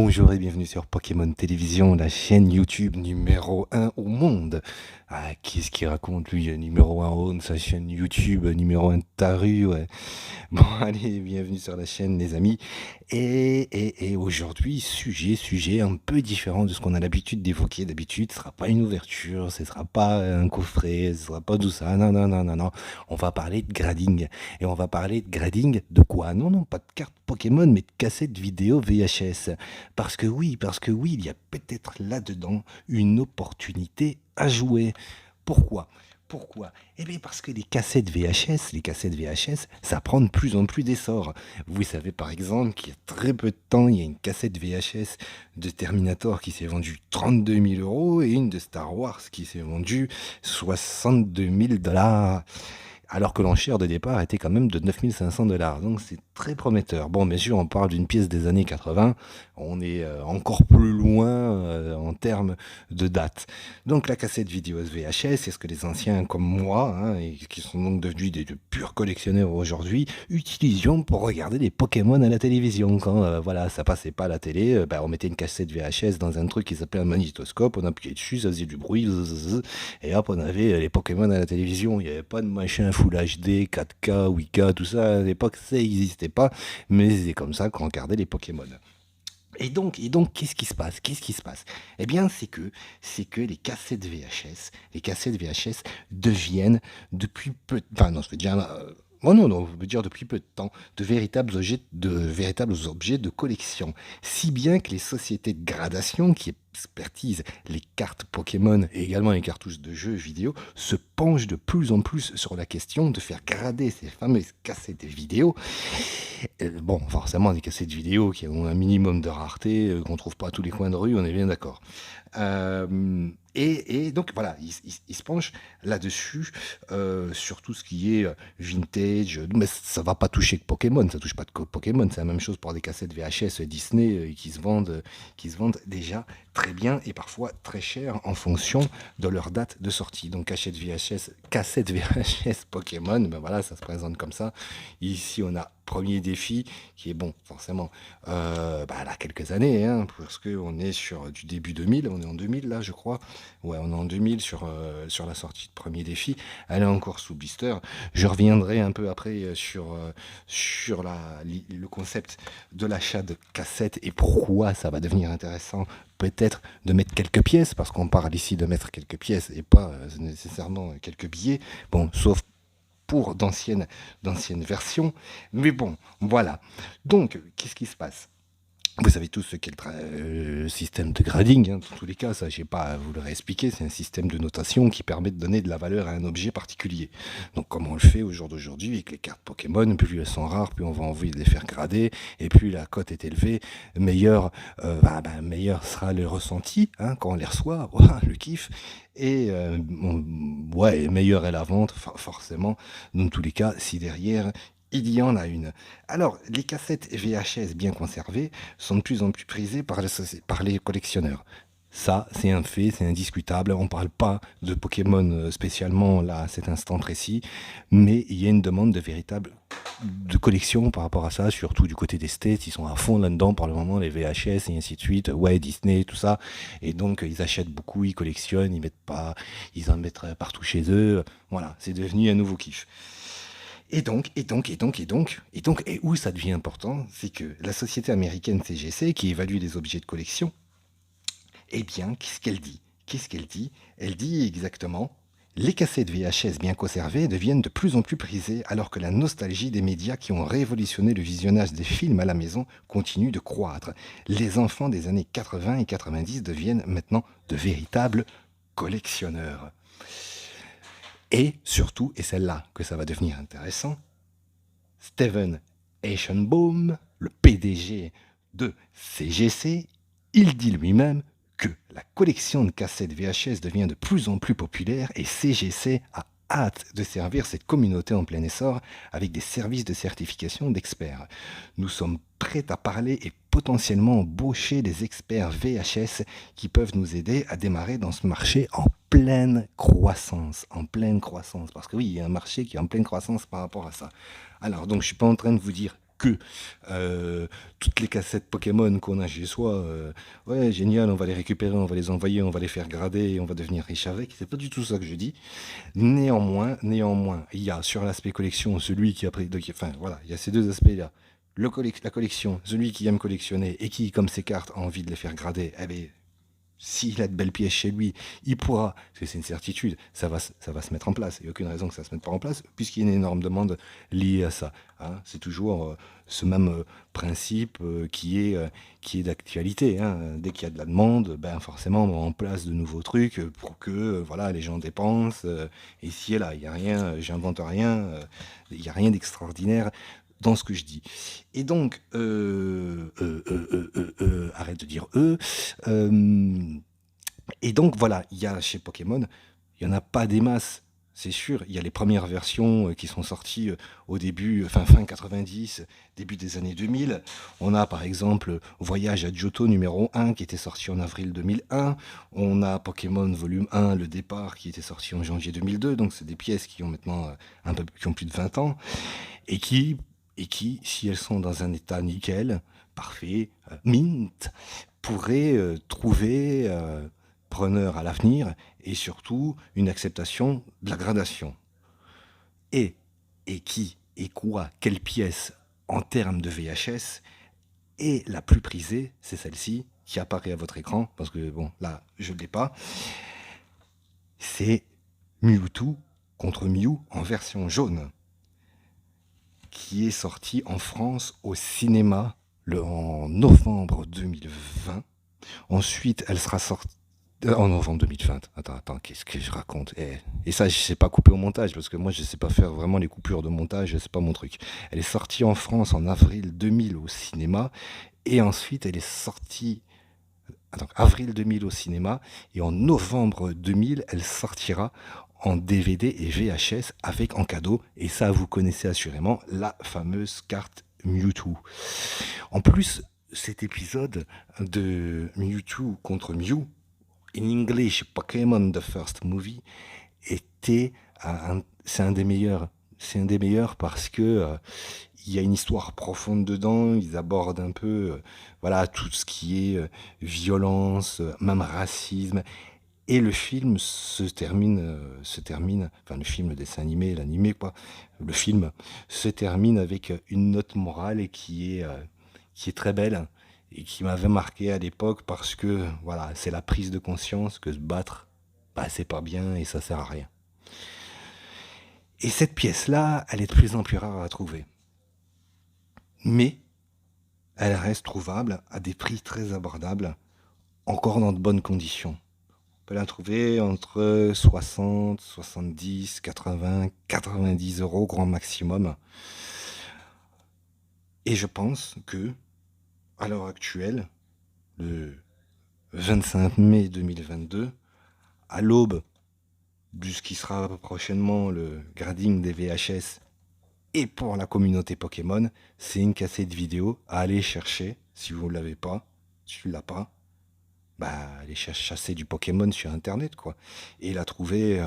Bonjour et bienvenue sur Pokémon Télévision, la chaîne YouTube numéro 1 au monde. Ah, qui est-ce qui raconte lui, numéro 1 au monde, sa chaîne YouTube numéro 1 de ta rue, ouais. Bon, allez, bienvenue sur la chaîne, les amis. Et aujourd'hui, sujet un peu différent de ce qu'on a l'habitude d'évoquer. D'habitude, ce sera pas une ouverture, ce sera pas un coffret, ce sera pas tout ça. Non, non, non, non, non. On va parler de grading. Et on va parler de grading de quoi? Non, non, pas de cartes Pokémon, mais de cassettes vidéo VHS. Parce que oui, il y a peut-être là-dedans une opportunité à jouer. Pourquoi? Pourquoi? Eh bien parce que les cassettes VHS, ça prend de plus en plus d'essor. Vous savez par exemple qu'il y a très peu de temps, il y a une cassette VHS de Terminator qui s'est vendue 32 000 euros et une de Star Wars qui s'est vendue 62 000 dollars. Alors que l'enchère de départ était quand même de 9 500 dollars. Donc c'est très prometteur. Bon, bien sûr, on parle d'une pièce des années 80. On est encore plus loin en termes de date. Donc la cassette vidéo VHS, c'est ce que les anciens comme moi, hein, et qui sont donc devenus de purs collectionneurs aujourd'hui, utilisions pour regarder des Pokémon à la télévision. Quand voilà, ça passait pas à la télé, on mettait une cassette VHS dans un truc qui s'appelait un magnétoscope, on appuyait dessus, ça faisait du bruit, et hop, on avait les Pokémon à la télévision. Il n'y avait pas de machin Full HD, 4K, 8K, tout ça. À l'époque, ça n'existait pas, mais c'est comme ça qu'on regardait les Pokémon. Qu'est-ce qui se passe? Qu'est-ce qui se passe? Eh bien, c'est que les cassettes VHS deviennent depuis peu, enfin non, ça fait déjà, oh non, non, je veux dire depuis peu de temps, de véritables objets de collection. Si bien que les sociétés de gradation qui expertisent les cartes Pokémon et également les cartouches de jeux vidéo se penchent de plus en plus sur la question de faire grader ces fameuses cassettes vidéo. Bon, forcément, des cassettes vidéo qui ont un minimum de rareté, qu'on trouve pas à tous les coins de rue, on est bien d'accord. Et donc voilà, il se penche là-dessus, sur tout ce qui est vintage, mais ça va pas toucher que Pokémon, ça touche pas que Pokémon, c'est la même chose pour des cassettes VHS Disney qui se vendent déjà très bien et parfois très cher en fonction de leur date de sortie. Donc cassette VHS Pokémon, ben voilà, ça se présente comme ça. Ici, on a premier défi qui est bon, forcément, là, quelques années, hein, parce qu'on est sur du début 2000, on est en 2000 là, je crois. Ouais, on est en 2000 sur la sortie de premier défi. Elle est encore sous blister. Je reviendrai un peu après sur le concept de l'achat de cassettes et pourquoi ça va devenir intéressant peut-être de mettre quelques pièces, parce qu'on parle ici de mettre quelques pièces et pas nécessairement quelques billets. Bon, sauf pour d'anciennes versions. Mais bon, voilà. Donc, qu'est-ce qui se passe? Vous savez tous ce qu'est le système de grading, hein. Dans tous les cas, ça, j'ai pas à vous le réexpliquer. C'est un système de notation qui permet de donner de la valeur à un objet particulier. Donc, comme on le fait au jour d'aujourd'hui avec les cartes Pokémon, plus elles sont rares, plus on va envie de les faire grader, et plus la cote est élevée, meilleur sera le ressenti, hein, quand on les reçoit. Voilà, le kiff. Et ouais, meilleure est la vente, forcément. Dans tous les cas, si derrière il y en a une. Alors, les cassettes VHS bien conservées sont de plus en plus prisées par les collectionneurs. Ça, c'est un fait, c'est indiscutable. On ne parle pas de Pokémon spécialement là à cet instant précis, mais il y a une demande de collection par rapport à ça, surtout du côté des States. Ils sont à fond là-dedans pour le moment, les VHS et ainsi de suite. Ouais, Disney, tout ça. Et donc, ils achètent beaucoup, ils collectionnent, ils en mettent partout chez eux. Voilà, c'est devenu un nouveau kiff. Et où ça devient important, c'est que la société américaine CGC, qui évalue les objets de collection, eh bien, qu'est-ce qu'elle dit? Qu'est-ce qu'elle dit? Elle dit exactement, les cassettes VHS bien conservées deviennent de plus en plus prisées, alors que la nostalgie des médias qui ont révolutionné le visionnage des films à la maison continue de croître. Les enfants des années 80 et 90 deviennent maintenant de véritables collectionneurs. Et surtout, et c'est là que ça va devenir intéressant, Steven Eichenbaum, le PDG de CGC, il dit lui-même que la collection de cassettes VHS devient de plus en plus populaire et CGC a hâte de servir cette communauté en plein essor avec des services de certification d'experts. Nous sommes prêts à parler et potentiellement embaucher des experts VHS qui peuvent nous aider à démarrer dans ce marché en pleine croissance, parce que oui, il y a un marché qui est en pleine croissance par rapport à ça. Alors donc je suis pas en train de vous dire que toutes les cassettes Pokémon qu'on a chez soi, ouais, génial, on va les récupérer, on va les envoyer, on va les faire grader et on va devenir riche avec. C'est pas du tout ça que je dis. Néanmoins, il y a sur l'aspect collection celui qui a pris, enfin voilà, il y a ces deux aspects-là. La collection, celui qui aime collectionner et qui, comme ses cartes, a envie de les faire grader, eh bien, s'il a de belles pièces chez lui, il pourra, parce que c'est une certitude, ça va se mettre en place. Il n'y a aucune raison que ça ne se mette pas en place, puisqu'il y a une énorme demande liée à ça. Hein. C'est toujours ce même principe qui est d'actualité. Hein. Dès qu'il y a de la demande, ben forcément, on met en place de nouveaux trucs pour que voilà, les gens dépensent. Ici et là, il n'y a rien, j'invente rien, il n'y a rien d'extraordinaire dans ce que je dis. Et donc, arrête de dire et donc voilà, il y a chez Pokémon, il n'y en a pas des masses, c'est sûr. Il y a les premières versions qui sont sorties au début, fin 90, début des années 2000. On a par exemple Voyage à Johto numéro 1 qui était sorti en avril 2001. On a Pokémon volume 1, le départ, qui était sorti en janvier 2002. Donc c'est des pièces qui ont maintenant qui ont plus de 20 ans et qui, si elles sont dans un état nickel, parfait, mint, pourraient trouver preneur à l'avenir et surtout une acceptation de la gradation. Et, et qui, et quoi, quelle pièce en termes de VHS est la plus prisée, c'est celle-ci qui apparaît à votre écran, parce que bon, là, je ne l'ai pas. C'est Mewtwo contre Mew en version jaune, qui est sorti en France au cinéma en novembre 2020. Ensuite, elle sera sortie en novembre 2020. Attends, qu'est-ce que je raconte Et ça, je sais pas couper au montage, parce que moi, je sais pas faire vraiment les coupures de montage, c'est pas mon truc. Elle est sortie en France en avril 2000 au cinéma, et ensuite, elle est sortie avril 2000 au cinéma, et en novembre 2000, elle sortira en DVD et VHS avec en cadeau, et ça vous connaissez assurément, la fameuse carte Mewtwo. En plus, cet épisode de Mewtwo contre Mew, in English Pokémon The First Movie, c'est un des meilleurs. C'est un des meilleurs parce que il y a une histoire profonde dedans. Ils abordent un peu, voilà, tout ce qui est violence, même racisme. Et le film enfin le film, le dessin animé, l'animé quoi, le film se termine avec une note morale qui est très belle et qui m'avait marqué à l'époque parce que voilà, c'est la prise de conscience que se battre, bah, c'est pas bien et ça sert à rien. Et cette pièce-là, elle est de plus en plus rare à trouver. Mais elle reste trouvable à des prix très abordables, encore dans de bonnes conditions. On peut la trouver entre 60, 70, 80, 90 euros grand maximum. Et je pense que, à l'heure actuelle, le 25 mai 2022, à l'aube de ce qui sera prochainement le grading des VHS et pour la communauté Pokémon, c'est une cassette vidéo à aller chercher si vous ne l'avez pas, si tu ne l'as pas. Bah, aller chasser du Pokémon sur Internet, quoi. Et la trouver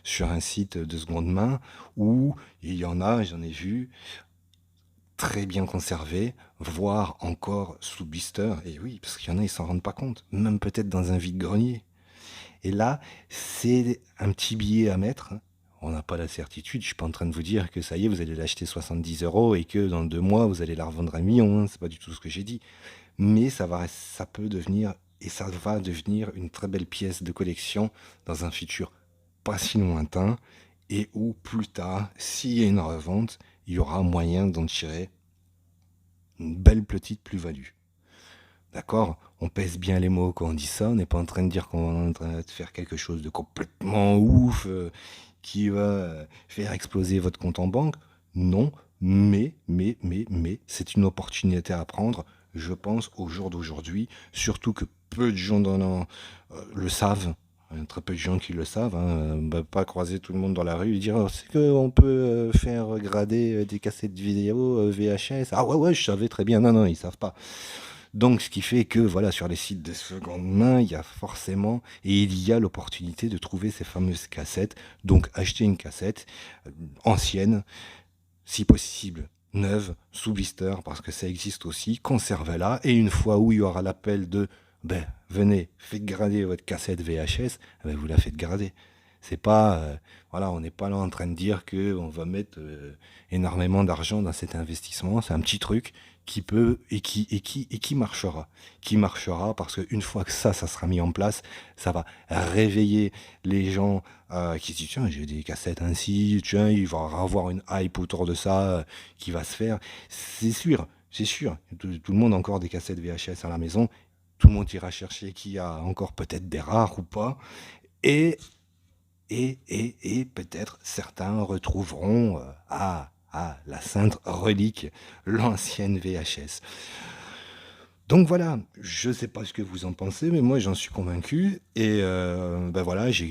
sur un site de seconde main où il y en a, j'en ai vu, très bien conservé, voire encore sous blister. Et oui, parce qu'il y en a, ils s'en rendent pas compte. Même peut-être dans un vide-grenier. Et là, c'est un petit billet à mettre. On n'a pas la certitude. Je suis pas en train de vous dire que ça y est, vous allez l'acheter 70 euros et que dans 2 mois, vous allez la revendre à 1 million. Hein. C'est pas du tout ce que j'ai dit. Mais ça peut devenir, et ça va devenir une très belle pièce de collection dans un futur pas si lointain et où plus tard, s'il y a une revente, il y aura moyen d'en tirer une belle petite plus-value. D'accord? On pèse bien les mots quand on dit ça. On n'est pas en train de dire qu'on est en train de faire quelque chose de complètement ouf qui va faire exploser votre compte en banque. Non, mais, c'est une opportunité à prendre, je pense, au jour d'aujourd'hui. Surtout que peu de gens le savent. Il y a très peu de gens qui le savent. Hein. Pas croiser tout le monde dans la rue et dire oh, c'est qu'on peut faire grader des cassettes vidéo VHS. Ah ouais, je savais très bien. Non, ils savent pas. Donc, ce qui fait que, voilà, sur les sites de seconde main, il y a forcément, et il y a l'opportunité de trouver ces fameuses cassettes. Donc, acheter une cassette ancienne, si possible, neuve, sous blister, parce que ça existe aussi, conservez-la, et une fois où il y aura l'appel de ben, venez, faites grader votre cassette VHS, ben, vous la faites grader. C'est pas, voilà, on n'est pas là en train de dire qu'on va mettre énormément d'argent dans cet investissement. C'est un petit truc qui peut et qui marchera. Qui marchera parce qu'une fois que ça sera mis en place, ça va réveiller les gens qui se disent tiens, j'ai des cassettes ainsi, tiens, il va y avoir une hype autour de ça qui va se faire. C'est sûr, c'est sûr. Tout le monde a encore des cassettes VHS à la maison. Tout le monde ira chercher qui a encore peut-être des rares ou pas. Et, et peut-être certains retrouveront la sainte relique, l'ancienne VHS. Donc voilà, je sais pas ce que vous en pensez, mais moi j'en suis convaincu. Et ben voilà, je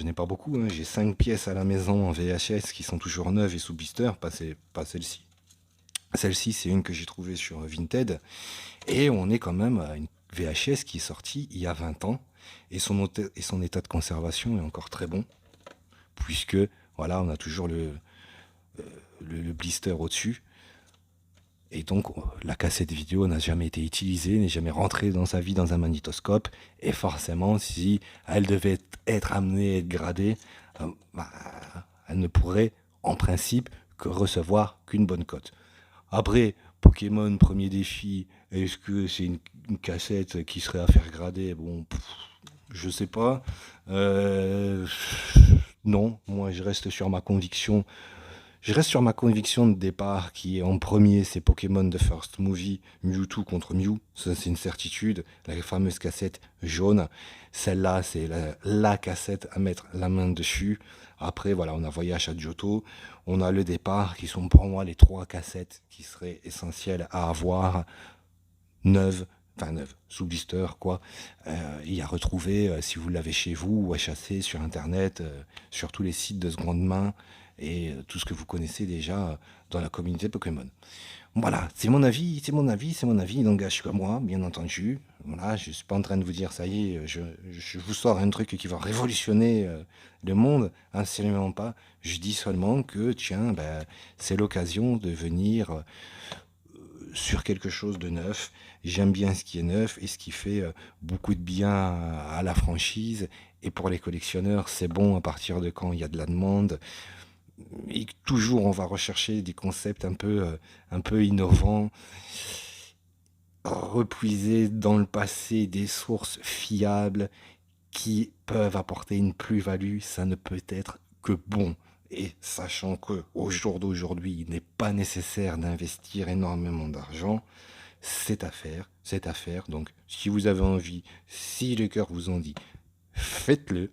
n'ai pas beaucoup, hein, j'ai 5 pièces à la maison en VHS qui sont toujours neuves et sous blister, pas celle-ci. Celle-ci, c'est une que j'ai trouvée sur Vinted. Et on est quand même à une VHS qui est sortie il y a 20 ans. Et son état de conservation est encore très bon. Puisque, voilà, on a toujours le blister au-dessus. Et donc, la cassette vidéo n'a jamais été utilisée, n'est jamais rentrée dans sa vie dans un magnétoscope. Et forcément, si elle devait être amenée à être gradée, bah, elle ne pourrait, en principe, que recevoir qu'une bonne cote. Après, Pokémon premier défi, est-ce que c'est une cassette qui serait à faire grader? Bon, je sais pas. Euh, non, moi je reste sur ma conviction. Je reste sur ma conviction de départ qui est en premier, c'est Pokémon The First Movie, Mewtwo contre Mew. Ça, c'est une certitude. La fameuse cassette jaune. Celle-là, c'est la cassette à mettre la main dessus. Après, voilà, on a Voyage à Johto. On a le départ qui sont pour moi les 3 cassettes qui seraient essentielles à avoir neuves. Enfin, neuves, sous blister, quoi. Et à retrouver si vous l'avez chez vous ou à chasser sur Internet, sur tous les sites de seconde main et tout ce que vous connaissez déjà dans la communauté Pokémon. Voilà, c'est mon avis, c'est mon avis, c'est mon avis, il n'engage que moi, bien entendu. Voilà, je suis pas en train de vous dire, ça y est, je vous sors un truc qui va révolutionner le monde, absolument pas. Je dis seulement que, tiens, ben, c'est l'occasion de venir sur quelque chose de neuf. J'aime bien ce qui est neuf et ce qui fait beaucoup de bien à la franchise. Et pour les collectionneurs, c'est bon à partir de quand il y a de la demande. Et toujours, on va rechercher des concepts un peu innovants, repuiser dans le passé des sources fiables qui peuvent apporter une plus-value. Ça ne peut être que bon. Et sachant que au jour d'aujourd'hui, il n'est pas nécessaire d'investir énormément d'argent, c'est à faire, c'est à faire. Donc, si vous avez envie, si le cœur vous en dit, faites-le.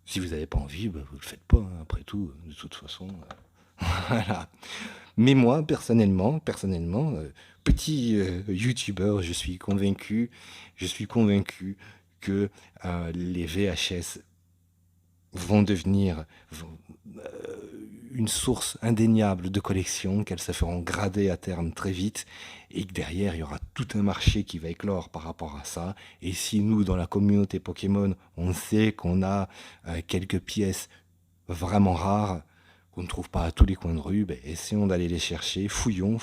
Si vous n'avez pas envie, bah, vous le faites pas, hein, après tout, de toute façon. Voilà. Mais moi, personnellement, petit youtubeur, je suis convaincu que les VHS vont devenir une source indéniable de collection, qu'elles se feront grader à terme très vite, et que derrière, il y aura tout un marché qui va éclore par rapport à ça. Et si nous, dans la communauté Pokémon, on sait qu'on a quelques pièces vraiment rares, qu'on ne trouve pas à tous les coins de rue, ben, essayons d'aller les chercher, fouillons,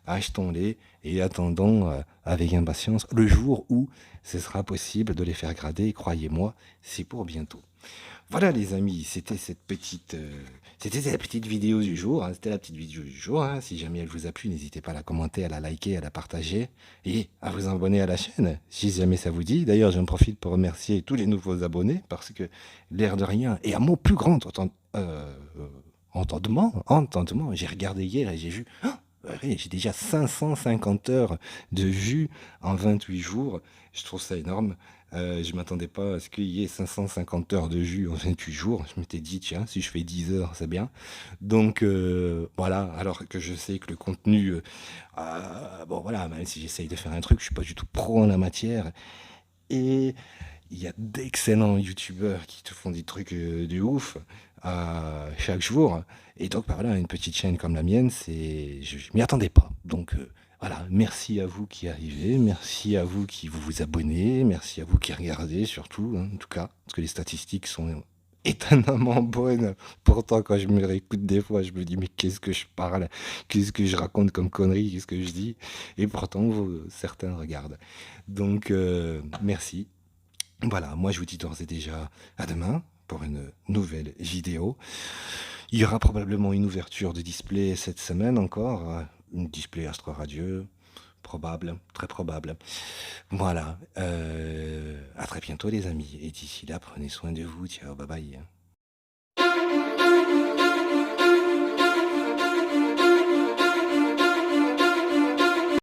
achetons-les, et attendons avec impatience le jour où ce sera possible de les faire grader, et croyez-moi, c'est pour bientôt. Voilà les amis, c'était la petite vidéo du jour, hein, c'était la petite vidéo du jour, hein. Si jamais elle vous a plu, n'hésitez pas à la commenter, à la liker, à la partager et à vous abonner à la chaîne, si jamais ça vous dit. D'ailleurs, j'en profite pour remercier tous les nouveaux abonnés parce que l'air de rien, et à mon plus grand entendement, j'ai regardé hier et j'ai vu, ouais, j'ai déjà 550 heures de vues en 28 jours, je trouve ça énorme. Je m'attendais pas à ce qu'il y ait 550 heures de vues en 28 jours. Je m'étais dit, tiens, si je fais 10 heures, c'est bien. Donc voilà, alors que je sais que le contenu, bon voilà, même si j'essaye de faire un truc, je suis pas du tout pro en la matière. Et il y a d'excellents youtubeurs qui te font des trucs de ouf chaque jour. Et donc, bah voilà, une petite chaîne comme la mienne, je m'y attendais pas. Donc, voilà, merci à vous qui arrivez, merci à vous qui vous abonnez, merci à vous qui regardez surtout, hein, en tout cas, parce que les statistiques sont étonnamment bonne. Pourtant, quand je me réécoute des fois, je me dis, mais qu'est-ce que je parle? Qu'est-ce que je raconte comme conneries? Qu'est-ce que je dis? Et pourtant, certains regardent. Donc, merci. Voilà, moi je vous dis d'ores et déjà à demain pour une nouvelle vidéo. Il y aura probablement une ouverture de display cette semaine encore, une display Astro Radio, probable, très probable. Voilà, à très bientôt les amis, et d'ici là, prenez soin de vous, ciao, bye bye.